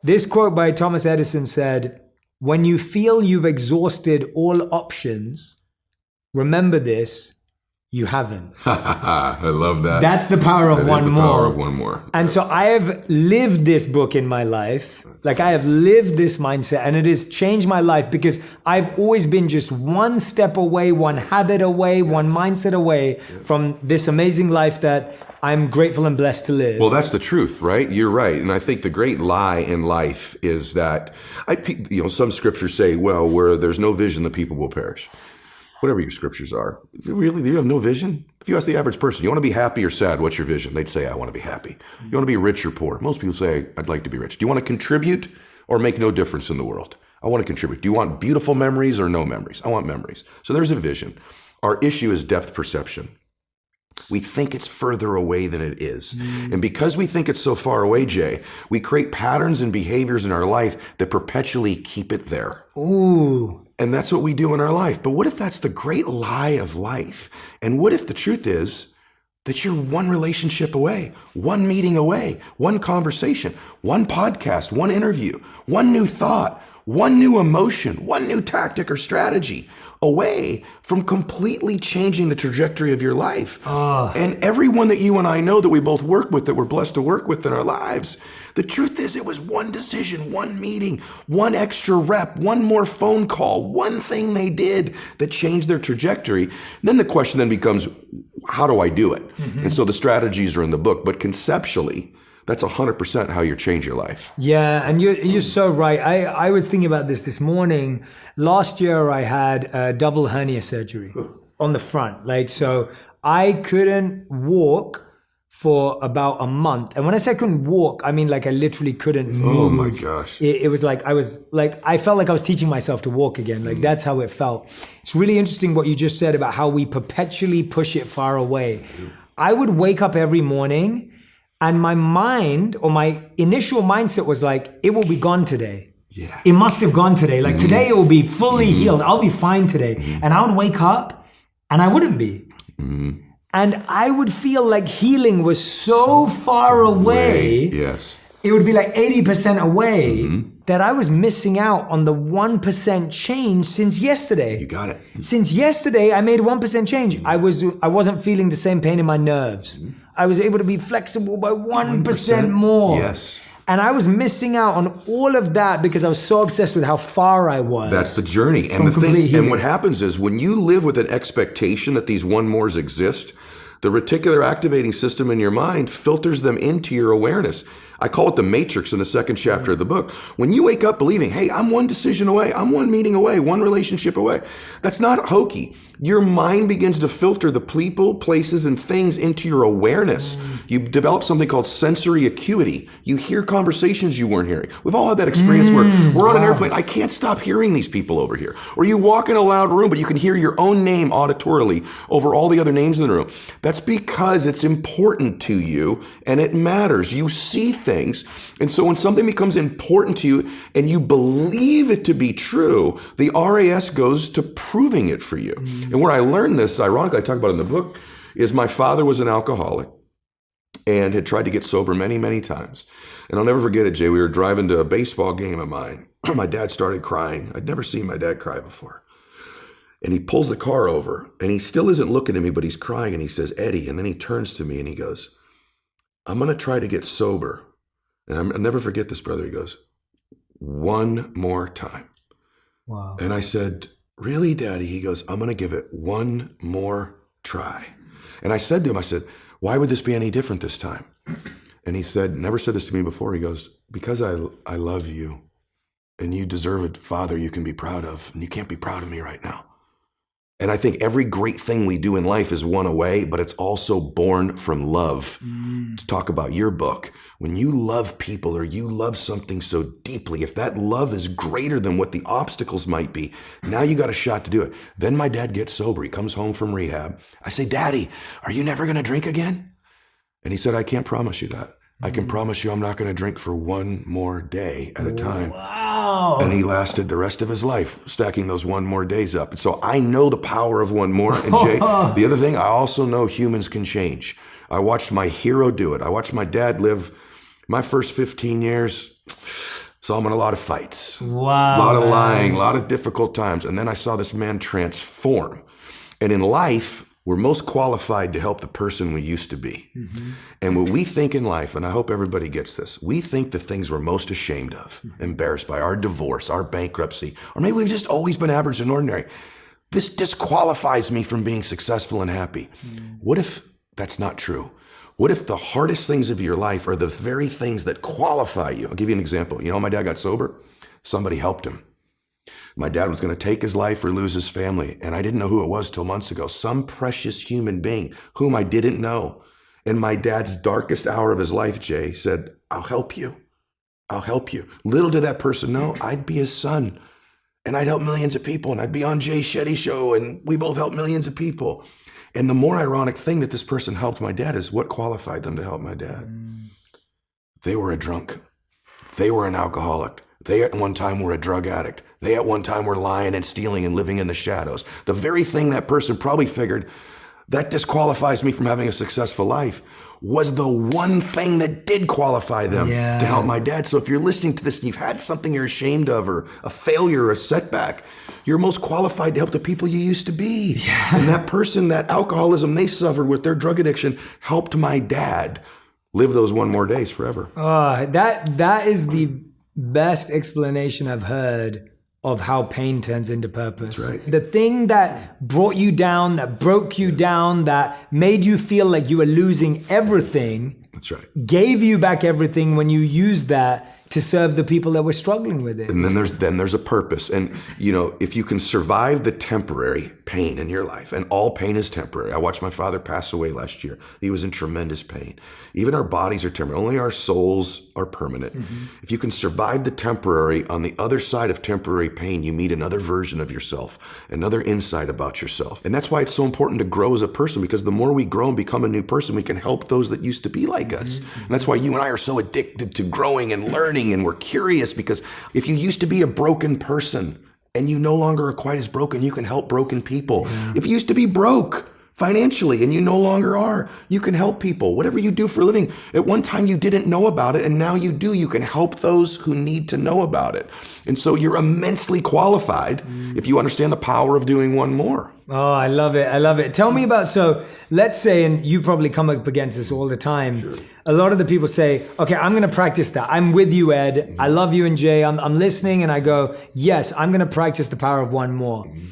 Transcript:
This quote by Thomas Edison said, "When you feel you've exhausted all options, remember this, you haven't." I love that. That's the power of one more. Power of one more. And so I have lived this book in my life. Like I have lived this mindset, and it has changed my life because I've always been just one step away, one habit away, one mindset away from this amazing life that I'm grateful and blessed to live. Well, that's the truth, right? You're right. And I think the great lie in life is that, some scriptures say, well, where there's no vision, the people will perish. Whatever your scriptures are. Really, do you have no vision? If you ask the average person, you want to be happy or sad? What's your vision? They'd say, I want to be happy. You want to be rich or poor? Most people say, I'd like to be rich. Do you want to contribute or make no difference in the world? I want to contribute. Do you want beautiful memories or no memories? I want memories. So there's a vision. Our issue is depth perception. We think it's further away than it is. And because we think it's so far away, Jay, we create patterns and behaviors in our life that perpetually keep it there. Ooh. And that's what we do in our life. But what if that's the great lie of life? And what if the truth is that you're one relationship away, one meeting away, one conversation, one podcast, one interview, one new thought, one new emotion, one new tactic or strategy away from completely changing the trajectory of your life. And everyone that you and I know that we both work with, that we're blessed to work with in our lives, the truth is it was one decision, one meeting, one extra rep, one more phone call, one thing they did that changed their trajectory. And then the question then becomes, how do I do it? And so the strategies are in the book, but conceptually, that's 100% how you change your life. Yeah, and you're so right. I was thinking about this morning. Last year, I had a double hernia surgery on the front. So I couldn't walk for about a month. And when I say I couldn't walk, I mean I literally couldn't move. Oh my gosh. It was I felt like I was teaching myself to walk again. That's how it felt. It's really interesting what you just said about how we perpetually push it far away. I would wake up every morning and my mind or my initial mindset was it will be gone today. Yeah. It must have gone today. Today it will be fully healed. I'll be fine today. And I would wake up and I wouldn't be. And I would feel like healing was so far away. Yes. It would be 80% away that I was missing out on the 1% change since yesterday. You got it. Since yesterday, I made 1% change. I wasn't feeling the same pain in my nerves. I was able to be flexible by 1% more. Yes. And I was missing out on all of that because I was so obsessed with how far I was. That's the journey. And what happens is when you live with an expectation that these one mores exist, the reticular activating system in your mind filters them into your awareness. I call it the matrix in the second chapter of the book. When you wake up believing, hey, I'm one decision away, I'm one meeting away, one relationship away, that's not hokey. Your mind begins to filter the people, places, and things into your awareness. You develop something called sensory acuity. You hear conversations you weren't hearing. We've all had that experience where we're on an airplane. I can't stop hearing these people over here. Or you walk in a loud room, but you can hear your own name auditorily over all the other names in the room. That's because it's important to you and it matters. You see things. And so when something becomes important to you and you believe it to be true, the RAS goes to proving it for you. And where I learned this, ironically, I talk about it in the book, is my father was an alcoholic and had tried to get sober many, many times. And I'll never forget it, Jay. We were driving to a baseball game of mine. My dad started crying. I'd never seen my dad cry before. And he pulls the car over and he still isn't looking at me, but he's crying. And he says, Eddie. And then he turns to me and he goes, I'm going to try to get sober. And I'll never forget this, brother. He goes, one more time. Wow. And I said, really, Daddy? He goes, I'm going to give it one more try. And I said to him, I said, why would this be any different this time? And he said, never said this to me before. He goes, because I love you and you deserve a father you can be proud of. And you can't be proud of me right now. And I think every great thing we do in life is one away, but it's also born from love. To talk about your book, when you love people or you love something so deeply, if that love is greater than what the obstacles might be, now you got a shot to do it. Then my dad gets sober. He comes home from rehab. I say, Daddy, are you never going to drink again? And he said, I can't promise you that. I can promise you I'm not going to drink for one more day at a time. Wow. And he lasted the rest of his life stacking those one more days up. And so I know the power of one more. And Jay, the other thing, I also know humans can change. I watched my hero do it. I watched my dad live my first 15 years. Saw him in a lot of fights. Wow. A lot of lying, a lot of difficult times. And then I saw this man transform. And in life, we're most qualified to help the person we used to be. Mm-hmm. And what we think in life, and I hope everybody gets this, we think the things we're most ashamed of, embarrassed by, our divorce, our bankruptcy, or maybe we've just always been average and ordinary. This disqualifies me from being successful and happy. What if that's not true? What if the hardest things of your life are the very things that qualify you? I'll give you an example. You know, my dad got sober. Somebody helped him. My dad was going to take his life or lose his family, and I didn't know who it was till months ago. Some precious human being whom I didn't know. In my dad's darkest hour of his life, Jay said, I'll help you. I'll help you. Little did that person know I'd be his son, and I'd help millions of people, and I'd be on Jay Shetty show, and we both help millions of people. And the more ironic thing that this person helped my dad is what qualified them to help my dad. They were a drunk. They were an alcoholic. They at one time were a drug addict. They at one time were lying and stealing and living in the shadows. The very thing that person probably figured that disqualifies me from having a successful life was the one thing that did qualify them to help my dad. So if you're listening to this and you've had something you're ashamed of, or a failure or a setback, you're most qualified to help the people you used to be. Yeah. And that person, that alcoholism they suffered with their drug addiction, helped my dad live those one more days forever. That is the best explanation I've heard of how pain turns into purpose. That's right. The thing that brought you down, that broke you down, that made you feel like you were losing everything. That's right. Gave you back everything when you used that to serve the people that were struggling with it. And then there's a purpose. And you know, if you can survive the temporary pain in your life, and all pain is temporary. I watched my father pass away last year. He was in tremendous pain. Even our bodies are temporary. Only our souls are permanent. Mm-hmm. If you can survive the temporary, on the other side of temporary pain, you meet another version of yourself, another insight about yourself. And that's why it's so important to grow as a person, because the more we grow and become a new person, we can help those that used to be like us. Mm-hmm. And that's why you and I are so addicted to growing and learning, and we're curious, because if you used to be a broken person and you no longer are quite as broken, you can help broken people. Yeah. If you used to be broke financially and you no longer are, you can help people. Whatever you do for a living, at one time you didn't know about it, and now you do. You can help those who need to know about it. And so you're immensely qualified if you understand the power of doing one more. Oh, I love it. I love it. Tell me about, so let's say, and you probably come up against this all the time. Sure. A lot of the people say, okay, I'm going to practice that. I'm with you, Ed. Mm-hmm. I love you and Jay. I'm listening, and I go, yes, I'm going to practice the power of one more. Mm-hmm.